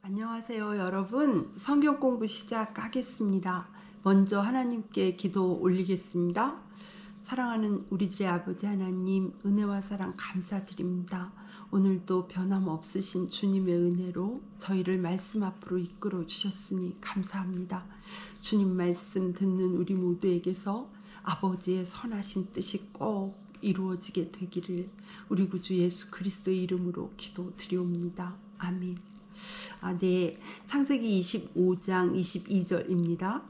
안녕하세요, 여러분. 성경 공부 시작하겠습니다. 먼저 하나님께 기도 올리겠습니다. 사랑하는 우리들의 아버지 하나님, 은혜와 사랑 감사드립니다. 오늘도 변함없으신 주님의 은혜로 저희를 말씀 앞으로 이끌어 주셨으니 감사합니다. 주님 말씀 듣는 우리 모두에게서 아버지의 선하신 뜻이 꼭 이루어지게 되기를 우리 구주 예수 그리스도의 이름으로 기도드리옵니다. 아멘. 네. 창세기 25장 22절입니다.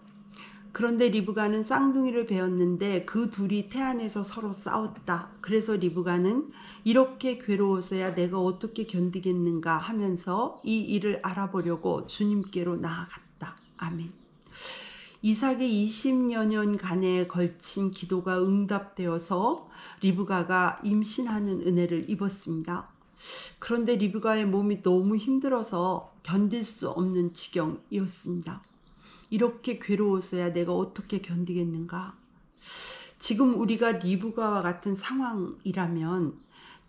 그런데 리브가는 쌍둥이를 베었는데 그 둘이 태안에서 서로 싸웠다. 그래서 리브가는 이렇게 괴로워서야 내가 어떻게 견디겠는가 하면서 이 일을 알아보려고 주님께로 나아갔다. 아멘. 이삭의 20여 년간에 걸친 기도가 응답되어서 리브가가 임신하는 은혜를 입었습니다. 그런데 리브가의 몸이 너무 힘들어서 견딜 수 없는 지경이었습니다. 이렇게 괴로워서야 내가 어떻게 견디겠는가? 지금 우리가 리브가와 같은 상황이라면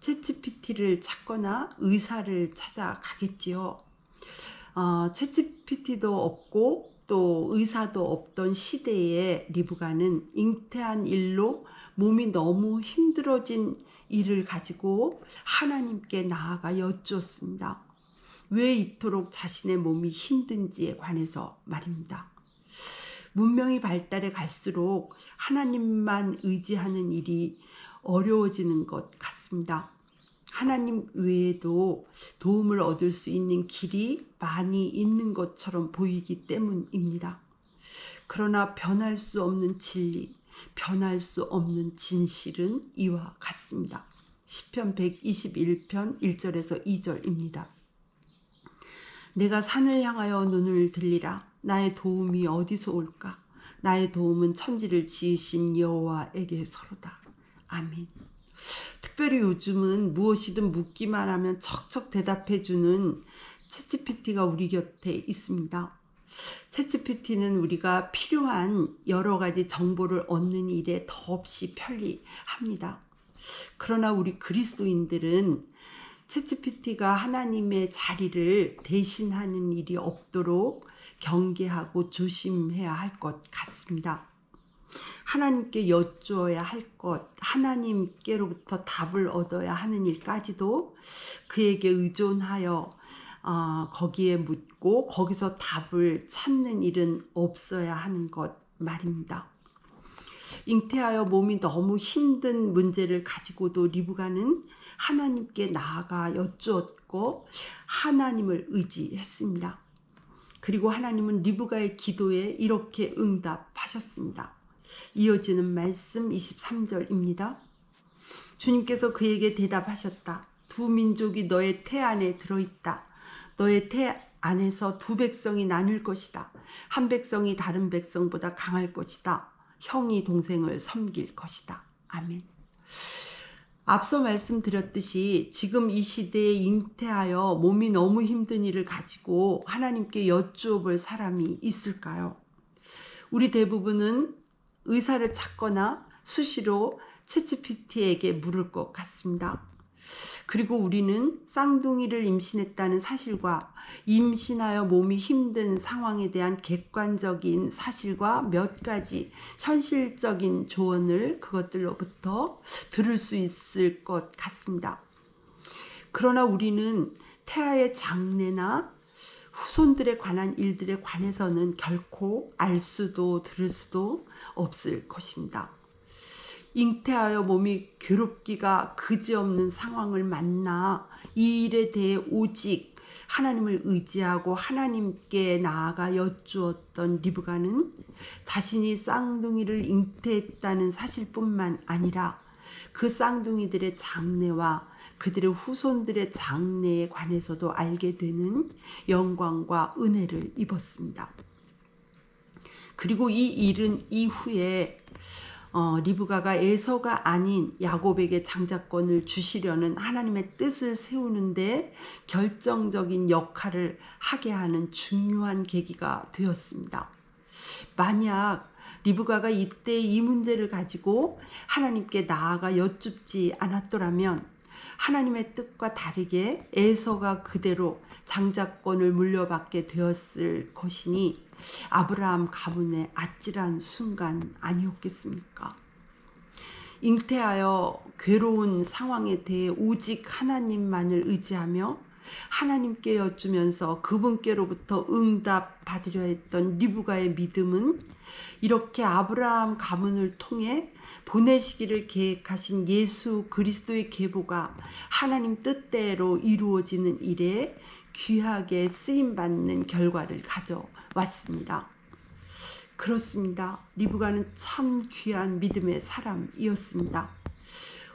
챗GPT를 찾거나 의사를 찾아가겠지요. 챗GPT도 없고 또 의사도 없던 시대에 리브가는 잉태한 일로 몸이 너무 힘들어진 일을 가지고 하나님께 나아가 여쭈었습니다. 왜 이토록 자신의 몸이 힘든지에 관해서 말입니다. 문명이 발달해 갈수록 하나님만 의지하는 일이 어려워지는 것 같습니다. 하나님 외에도 도움을 얻을 수 있는 길이 많이 있는 것처럼 보이기 때문입니다. 그러나 변할 수 없는 진리, 변할 수 없는 진실은 이와 같습니다. 시편 121편 1절에서 2절입니다. 내가 산을 향하여 눈을 들리라. 나의 도움이 어디서 올까? 나의 도움은 천지를 지으신 여호와에게서로다. 아멘. 특별히 요즘은 무엇이든 묻기만 하면 척척 대답해주는 챗GPT가 우리 곁에 있습니다. 챗GPT는 우리가 필요한 여러 가지 정보를 얻는 일에 더없이 편리합니다. 그러나 우리 그리스도인들은 챗GPT가 하나님의 자리를 대신하는 일이 없도록 경계하고 조심해야 할 것 같습니다. 하나님께 여쭈어야 할 것, 하나님께로부터 답을 얻어야 하는 일까지도 그에게 의존하여 거기에 묻고 거기서 답을 찾는 일은 없어야 하는 것 말입니다. 잉태하여 몸이 너무 힘든 문제를 가지고도 리브가는 하나님께 나아가 여쭈었고 하나님을 의지했습니다. 그리고 하나님은 리브가의 기도에 이렇게 응답하셨습니다. 이어지는 말씀 23절입니다. 주님께서 그에게 대답하셨다. 두 민족이 너의 태 안에 들어있다. 너의 태 안에서 두 백성이 나뉠 것이다. 한 백성이 다른 백성보다 강할 것이다. 형이 동생을 섬길 것이다. 아멘. 앞서 말씀드렸듯이 지금 이 시대에 잉태하여 몸이 너무 힘든 일을 가지고 하나님께 여쭈어 볼 사람이 있을까요? 우리 대부분은 의사를 찾거나 수시로 챗GPT에게 물을 것 같습니다. 그리고 우리는 쌍둥이를 임신했다는 사실과 임신하여 몸이 힘든 상황에 대한 객관적인 사실과 몇 가지 현실적인 조언을 그것들로부터 들을 수 있을 것 같습니다. 그러나 우리는 태아의 장래나 후손들에 관한 일들에 관해서는 결코 알 수도 들을 수도 없을 것입니다. 잉태하여 몸이 괴롭기가 그지없는 상황을 만나 이 일에 대해 오직 하나님을 의지하고 하나님께 나아가 여쭈었던 리브가는 자신이 쌍둥이를 잉태했다는 사실뿐만 아니라 그 쌍둥이들의 장래와 그들의 후손들의 장래에 관해서도 알게 되는 영광과 은혜를 입었습니다. 그리고 이 일은 이후에 리브가가 에서가 아닌 야곱에게 장자권을 주시려는 하나님의 뜻을 세우는데 결정적인 역할을 하게 하는 중요한 계기가 되었습니다. 만약 리브가가 이때 이 문제를 가지고 하나님께 나아가 여쭙지 않았더라면 하나님의 뜻과 다르게 에서가 그대로 장자권을 물려받게 되었을 것이니 아브라함 가문의 아찔한 순간 아니었겠습니까? 잉태하여 괴로운 상황에 대해 오직 하나님만을 의지하며 하나님께 여쭈면서 그분께로부터 응답 받으려 했던 리브가의 믿음은 이렇게 아브라함 가문을 통해 보내시기를 계획하신 예수 그리스도의 계보가 하나님 뜻대로 이루어지는 일에 귀하게 쓰임받는 결과를 가져왔습니다. 그렇습니다. 리브가는 참 귀한 믿음의 사람이었습니다.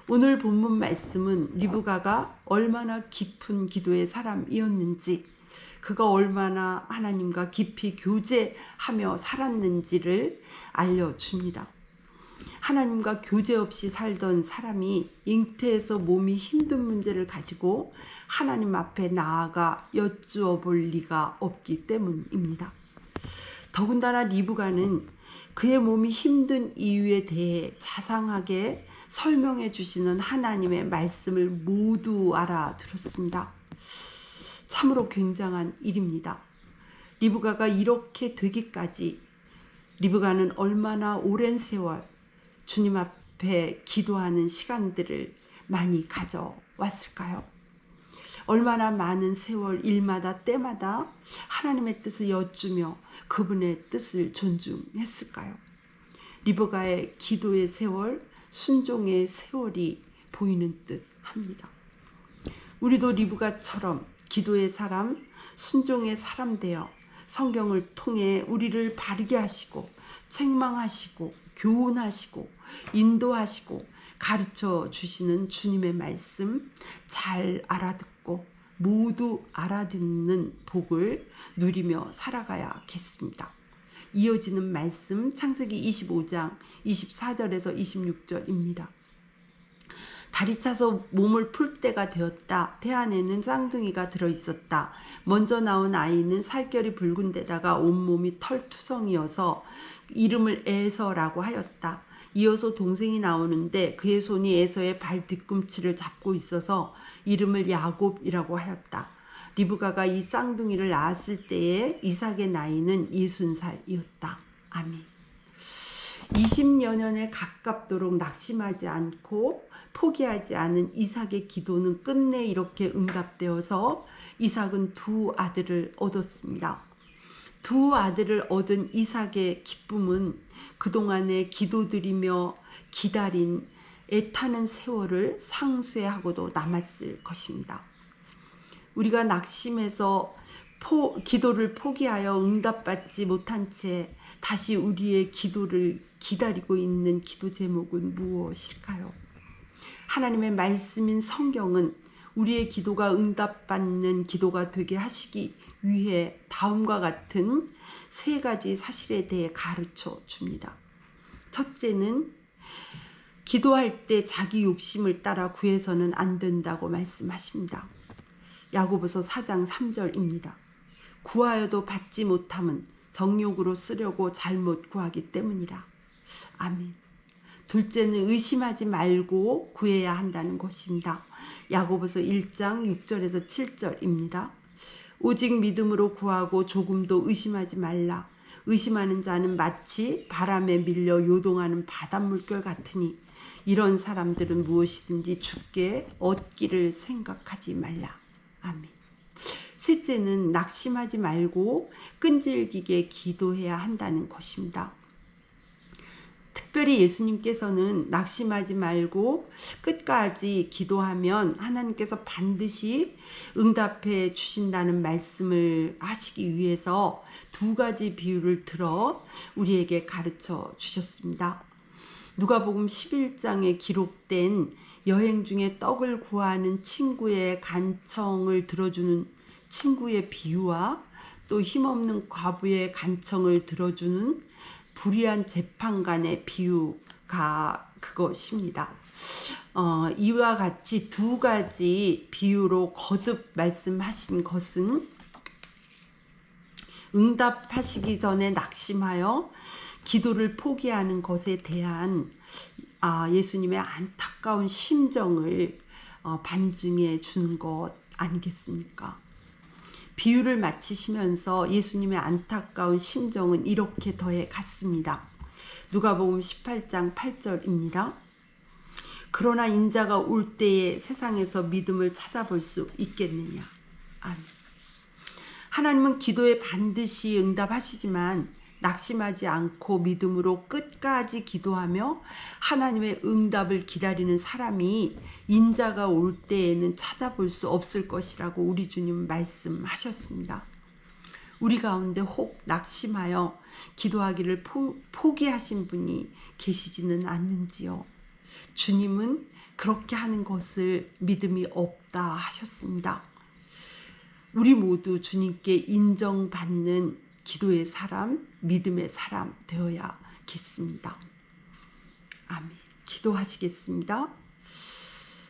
오늘 본문 말씀은 리브가가 얼마나 깊은 기도의 사람이었는지, 그가 얼마나 하나님과 깊이 교제하며 살았는지를 알려줍니다. 하나님과 교제 없이 살던 사람이 잉태에서 몸이 힘든 문제를 가지고 하나님 앞에 나아가 여쭈어 볼 리가 없기 때문입니다. 더군다나 리브가는 그의 몸이 힘든 이유에 대해 자상하게 설명해 주시는 하나님의 말씀을 모두 알아들었습니다. 참으로 굉장한 일입니다. 리브가가 이렇게 되기까지 리브가는 얼마나 오랜 세월 주님 앞에 기도하는 시간들을 많이 가져왔을까요? 얼마나 많은 세월 일마다 때마다 하나님의 뜻을 여쭈며 그분의 뜻을 존중했을까요? 리브가의 기도의 세월, 순종의 세월이 보이는 듯 합니다. 우리도 리브가처럼 기도의 사람, 순종의 사람 되어 성경을 통해 우리를 바르게 하시고 책망하시고 교훈하시고 인도하시고 가르쳐 주시는 주님의 말씀 잘 알아듣고 모두 알아듣는 복을 누리며 살아가야겠습니다. 이어지는 말씀 창세기 25장 24절에서 26절입니다. 달이 차서 몸을 풀 때가 되었다. 태 안에는 쌍둥이가 들어있었다. 먼저 나온 아이는 살결이 붉은 데다가 온몸이 털투성이어서 이름을 에서라고 하였다. 이어서 동생이 나오는데 그의 손이 에서의 발 뒤꿈치를 잡고 있어서 이름을 야곱이라고 하였다. 리브가가 이 쌍둥이를 낳았을 때에 이삭의 나이는 60살이었다. 아멘. 20여 년에 가깝도록 낙심하지 않고 포기하지 않은 이삭의 기도는 끝내 이렇게 응답되어서 이삭은 두 아들을 얻었습니다. 두 아들을 얻은 이삭의 기쁨은 그동안에 기도드리며 기다린 애타는 세월을 상쇄하고도 남았을 것입니다. 우리가 낙심해서 기도를 포기하여 응답받지 못한 채 다시 우리의 기도를 기다리고 있는 기도 제목은 무엇일까요? 하나님의 말씀인 성경은 우리의 기도가 응답받는 기도가 되게 하시기 위해 다음과 같은 세 가지 사실에 대해 가르쳐 줍니다. 첫째는 기도할 때 자기 욕심을 따라 구해서는 안 된다고 말씀하십니다. 야고보서 4장 3절입니다. 구하여도 받지 못함은 정욕으로 쓰려고 잘못 구하기 때문이라. 아멘. 둘째는 의심하지 말고 구해야 한다는 것입니다. 야고보서 1장 6절에서 7절입니다. 오직 믿음으로 구하고 조금도 의심하지 말라. 의심하는 자는 마치 바람에 밀려 요동하는 바닷물결 같으니 이런 사람들은 무엇이든지 주께 얻기를 생각하지 말라. 아멘. 셋째는 낙심하지 말고 끈질기게 기도해야 한다는 것입니다. 특별히 예수님께서는 낙심하지 말고 끝까지 기도하면 하나님께서 반드시 응답해 주신다는 말씀을 하시기 위해서 두 가지 비유를 들어 우리에게 가르쳐 주셨습니다. 누가복음 11장에 기록된 여행 중에 떡을 구하는 친구의 간청을 들어주는 친구의 비유와 또 힘없는 과부의 간청을 들어주는 불의한 재판관의 비유가 그것입니다. 이와 같이 두 가지 비유로 거듭 말씀하신 것은 응답하시기 전에 낙심하여 기도를 포기하는 것에 대한 예수님의 안타까운 심정을 반증해 주는 것 아니겠습니까? 비유를 마치시면서 예수님의 안타까운 심정은 이렇게 더해 갔습니다. 누가복음 18장 8절입니다. 그러나 인자가 올 때에 세상에서 믿음을 찾아볼 수 있겠느냐. 아멘. 하나님은 기도에 반드시 응답하시지만 낙심하지 않고 믿음으로 끝까지 기도하며 하나님의 응답을 기다리는 사람이 인자가 올 때에는 찾아볼 수 없을 것이라고 우리 주님 말씀하셨습니다. 우리 가운데 혹 낙심하여 기도하기를 포기하신 분이 계시지는 않는지요. 주님은 그렇게 하는 것을 믿음이 없다 하셨습니다. 우리 모두 주님께 인정받는 기도의 사람, 믿음의 사람 되어야겠습니다. 아멘. 기도하시겠습니다.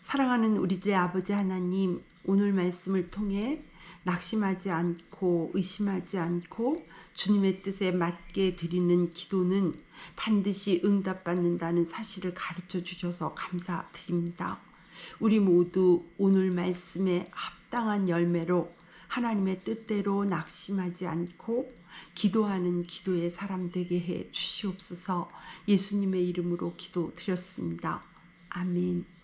사랑하는 우리들의 아버지 하나님, 오늘 말씀을 통해 낙심하지 않고 의심하지 않고 주님의 뜻에 맞게 드리는 기도는 반드시 응답받는다는 사실을 가르쳐 주셔서 감사드립니다. 우리 모두 오늘 말씀에 합당한 열매로 하나님의 뜻대로 낙심하지 않고 기도하는 기도의 사람 되게 해 주시옵소서. 예수님의 이름으로 기도드렸습니다. 아멘.